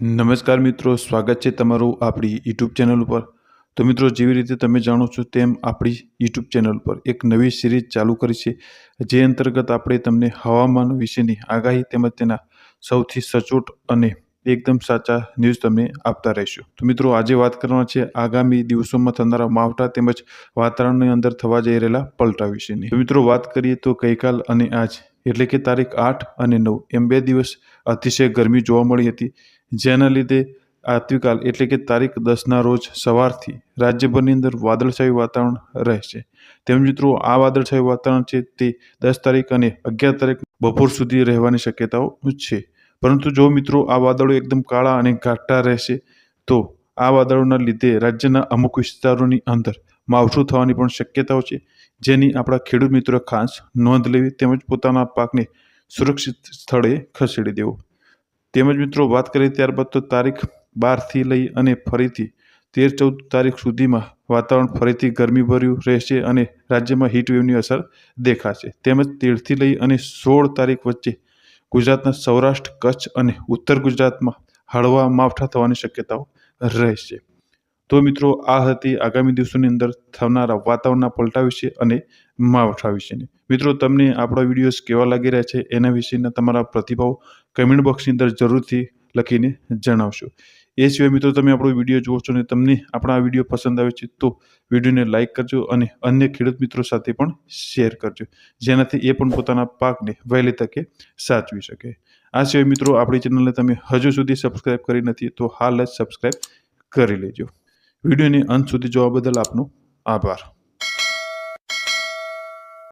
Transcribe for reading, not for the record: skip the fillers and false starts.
નમસ્કાર મિત્રો, સ્વાગત છે તમારું આપણી યુટ્યુબ ચેનલ ઉપર। તો મિત્રો, જેવી રીતે તમે જાણો છો તેમ આપણી યુટ્યુબ ચેનલ પર એક નવી સિરીઝ ચાલુ કરી છે, જે અંતર્ગત આપણે તમને હવામાન વિશેની આગાહી તેમજ તેના સૌથી સચોટ અને એકદમ સાચા ન્યૂઝ તમને આપતા રહીશું। તો મિત્રો, આજે વાત કરવાના છે આગામી દિવસોમાં થનારા માવઠા તેમજ વાતાવરણની અંદર થવા જઈ રહેલા પલટા વિશેની। તો મિત્રો, વાત કરીએ તો ગઈકાલ અને આજ એટલે કે તારીખ 8 અને 9 એમ 2 દિવસ અતિશય ગરમી જોવા મળી હતી, જેના લીધે આવતીકાલ એટલે કે તારીખ 10ના રોજ સવારથી રાજ્યભરની અંદર વાદળછાયું વાતાવરણ રહેશે। તેમજ મિત્રો, આ વાદળછાયું વાતાવરણ છે તે 10 તારીખ અને 11 તારીખ બપોર સુધી રહેવાની શક્યતાઓ છે। પરંતુ જો મિત્રો આ વાદળો એકદમ કાળા અને ઘાટા રહેશે તો આ વાદળોના લીધે રાજ્યના અમુક વિસ્તારોની અંદર માવઠું થવાની પણ શક્યતાઓ છે, જેની આપણા ખેડૂત મિત્રો ખાસ નોંધ લેવી તેમજ પોતાના પાકને સુરક્ષિત સ્થળે ખસેડી દેવો। તેમજ મિત્રો, વાત કરીએ ત્યારબાદ તો તારીખ 12થી લઈ અને ફરીથી 13-14 તારીખ સુધીમાં વાતાવરણ ફરીથી ગરમીભર્યું રહેશે અને રાજ્યમાં હીટવેવની અસર દેખાશે। તેમજ 13થી લઈ અને 16 તારીખ વચ્ચે ગુજરાતના સૌરાષ્ટ્ર, કચ્છ અને ઉત્તર ગુજરાતમાં હળવા માવઠા થવાની શક્યતાઓ રહેશે। તો મિત્રો, આ હતી આગામી દિવસોની અંદર થનારા વાતાવરણના પલટા વિશે અને માવઠા વિશેની। મિત્રો, તમને આપણા વિડીયોઝ કેવા લાગી રહ્યા છે એના વિશેના તમારા પ્રતિભાવ કમેન્ટ બોક્સની અંદર જરૂરથી લખીને જણાવશો। એ સિવાય મિત્રો, તમે આપણો વિડીયો જુઓ છો અને તમને આપણા આ વિડીયો પસંદ આવે છે તો વિડીયોને લાઇક કરજો અને અન્ય ખેડૂત મિત્રો સાથે પણ શેર કરજો, જેનાથી એ પણ પોતાના પાકને વહેલી તકે સાચવી શકે। આ સિવાય મિત્રો, આપણી ચેનલને તમે હજુ સુધી સબસ્ક્રાઇબ કરી નથી તો હાલ જ સબસ્ક્રાઇબ કરી લેજો। વિડીયોને અંત સુધી જોવા બદલ આપનો આભાર।